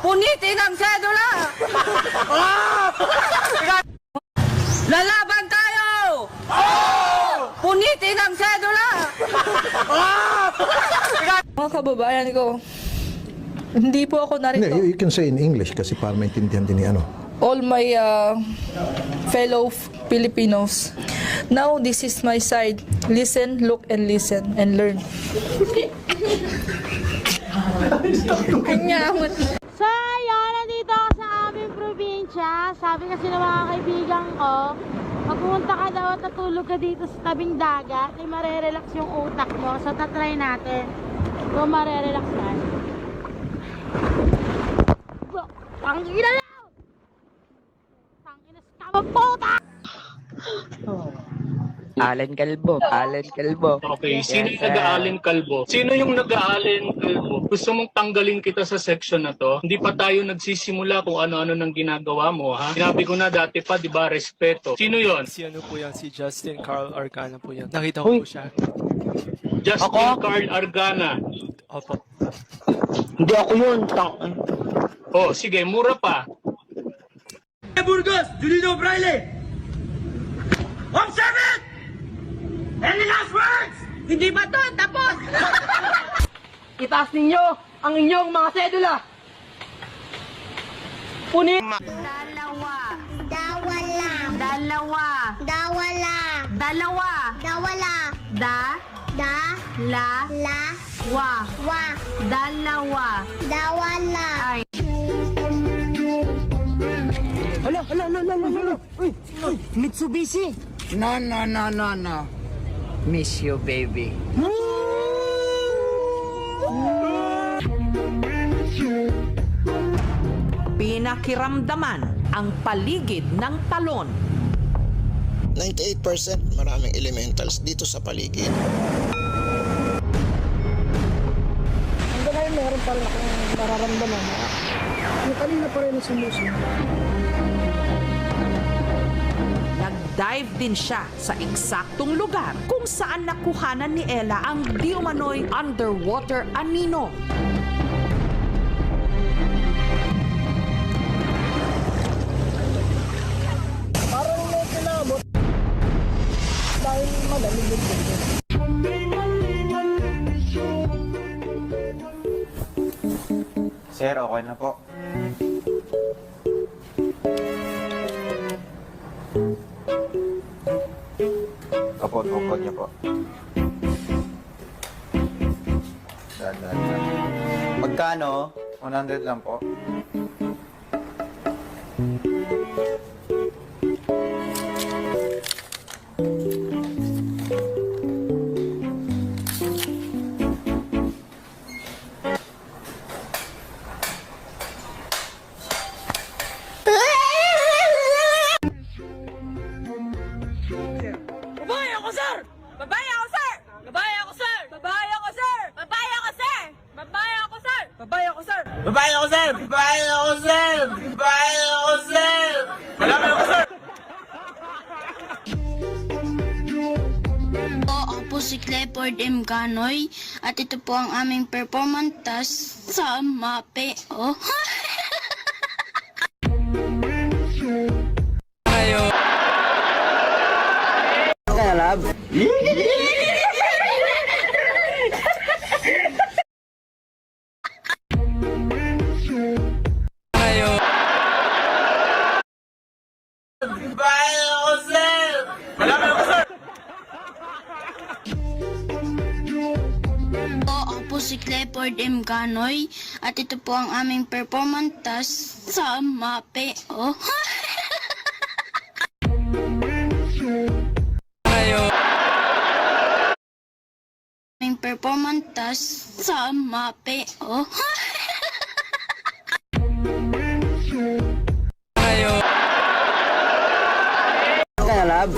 Punitin ang sedula! Lalaban tayo! Punitin ang sedula! Mga kababayan ko, hindi po ako narito. You can say in English kasi para maintindihan din ni ano. All my fellow Filipinos. Now, this is my side. Listen, look, and listen, and learn. So, ayun, nandito ako sa aming probinsya. Sabi kasi ng mga kaibigan ko, pag pumunta ka daw at natulog ka dito sa tabing dagat, ay marerelax yung utak mo. So, tatry natin kung marerelax ka. Ang ina lang! Ang ina sa puta! Alan Calvo. Okay, sino yung nag-aalin kalbo? Sino yung nag-aalin kalbo? Gusto mong tanggalin kita sa section na to? Hindi pa tayo nagsisimula kung ano-ano nang ginagawa mo, ha? Sinabi ko na dati pa, di ba, respeto. Sino yon? Si ano po yan, si Justin Carl Arcana po yan. Nakita ko po siya. Justin Carl Argana. Opo. Hindi ako yun. Oh, sige, mura pa. Burgos, Julino Braille! Observe it! Any last words? Hindi ba to? Tapos! Itaas ninyo ang inyong mga sedula. Punin. Dalawa. Dawala. Dalawa. Dawala. Dalawa. Dawala. Da. La. Wa. Dalawa. Dawala. Ay. Hala. Uy, Mitsubishi. No. Miss you, baby. Pinakiramdaman ang paligid ng talon. 98% maraming elementals dito sa paligid. Hanggang ngayon meron pa rin akong nararamdaman na yung kanina pa rin sumusunod. Nag-dive din siya sa eksaktong lugar kung saan nakuhanan ni Ella ang di umano'y underwater anino. Parang may kinabot dahil malamig yung tubig. Sir, okay na po. Opo, tukod niyo po. Dahan. Magkano? 100 lang po. Ako po si Clifford M. Ganoy at ito po ang aming performance task sa MAPE. Kaya, lab? Ako po si Clifford M. Ganoy at ito po ang aming performance task sa MAPE. Aming performance task sa MAPE. Kaya, lab?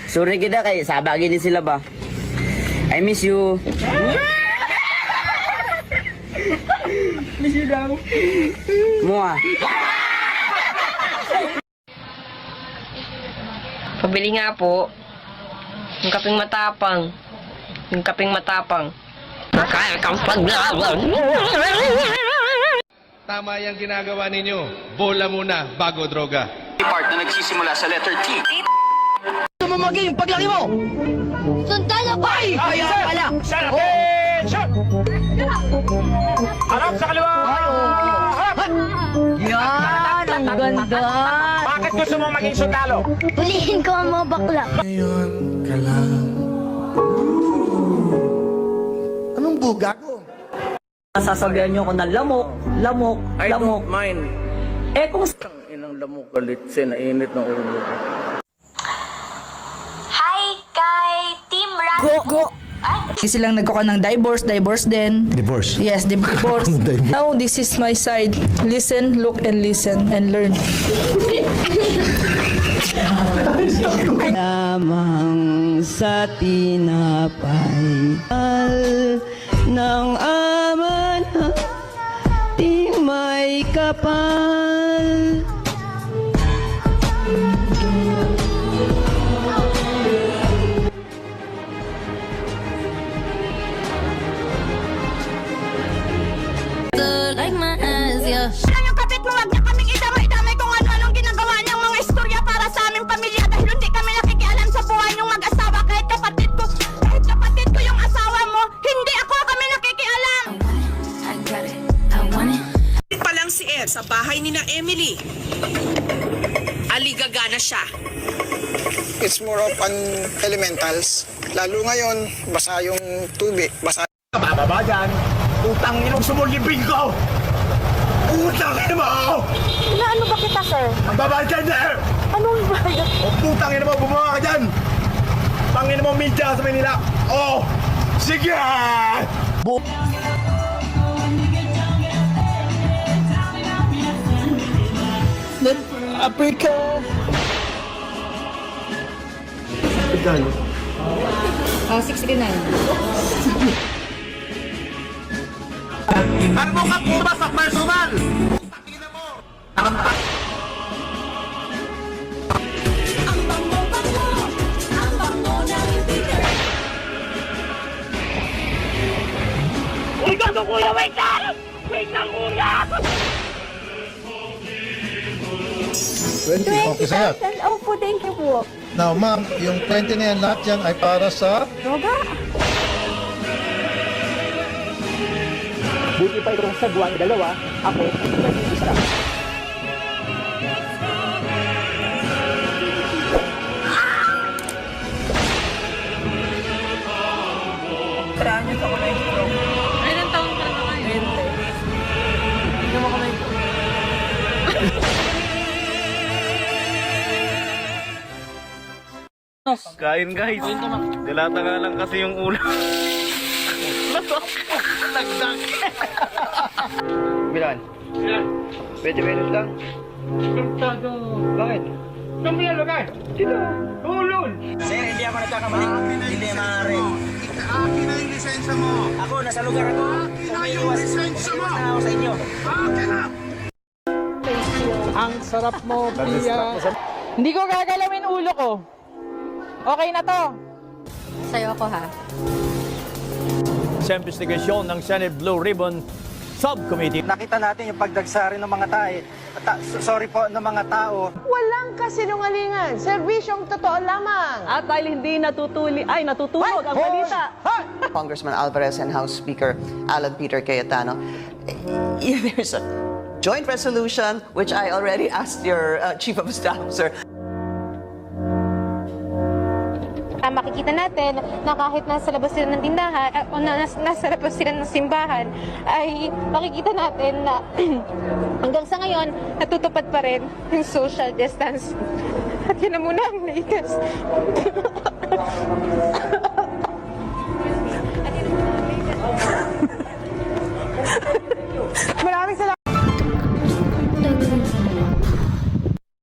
Sorry kita kay sabagin din sila ba? I miss you. Miss you daw. Mua. Pabili nga po. Yung kaping matapang. Yung kaping matapang. Kaya kang paglaban. Tama yung ginagawa ninyo. Bola muna bago droga. Part na nagsisimula sa letter T. Gusto mo maging paglaki mo? Sundalo ko! Kaya pala! Harap sa kaliwa! Yan! Ang ganda! Bakit gusto mo maging sundalo? Hulihin ko ang mga bakla. Anong bugago? Sasabihan niyo ako na lamok, lamok, lamok. mind. Eh kung Inang lamok galit siya, nainit ng ulo. Hi kay Team Rock. go! Silang nagkuha ng divorce din. Divorce. Yes, divorce. Divorce. Now, this is my side. Listen, look, and listen, and learn. Lamang sa tinapay ng aman di may kapal. Like my ass, yeah. Yung kapit mo, wag niya kaming idamay-damay kung ano-anong ginagawa niyang mga istorya para sa aming pamilya dahil hindi kami nakikialam sa buhay niyong mag-asawa kahit kapatid ko yung asawa mo, hindi ako kami nakikialam. I got it. I want it. Pa lang si Ed sa bahay ni na Emily. Aligaga na siya. It's more of an elementals. Lalo ngayon, basa yung tubig. Basa. Bababa dyan. Utang inong sumulibing ko! Utang ina mo! Inaano ba kita, sir? Magbabayad ka dyan! Anong bayad? O putang ina mo, bumaba ka dyan! Pangina mo media sa Manila! Oh! Sige! Africa! Oh, 69. Ano mo ka puma sa personal? Wait lang, kuya! Wait lang! Wait lang, kuya! 20, okay sa'yo. Opo, thank you po. Now, ma'am, yung 20 na yan, lahat yan ay para sa... Droga? Buti pa itong sa buwan dalawa, ako nag-isa. Tarahan niyo sa kulay ito. Ilang taon ka na ngayon? 20. Hindi mo kamay po. Kain guys. Dilata nga lang kasi yung ulo. Nagdag. Bilan? 20 minutes lang? Bakit? Saan mo nalagay? Dito! Tulon! Sir, hindi ako nagkakamali. Hindi maaari. Akin na yung lisensya mo! Ako, nasa lugar ako. Umiiwas na ako sa inyo. Akin na! Ang sarap mo, Pia. Hindi ko gagalawin ulo ko. Okay na to. Sa'yo ako, ha? Sa investigasyon ng Senate Blue Ribbon Subcommittee. Nakita natin yung pagdagsari ng mga ng mga tao. Walang kasinungalingan. Serbisyong totoo lamang. At dahil hindi natutulog ang balita. Congressman Alvarez and House Speaker Alan Peter Cayetano. There's a joint resolution which I already asked your Chief of Staff, sir. Makikita natin na kahit nasa labas sila ng tindahan o nasa labas sila ng simbahan ay makikita natin na hanggang sa ngayon natutupad pa rin yung social distance. At yun na muna ang latest.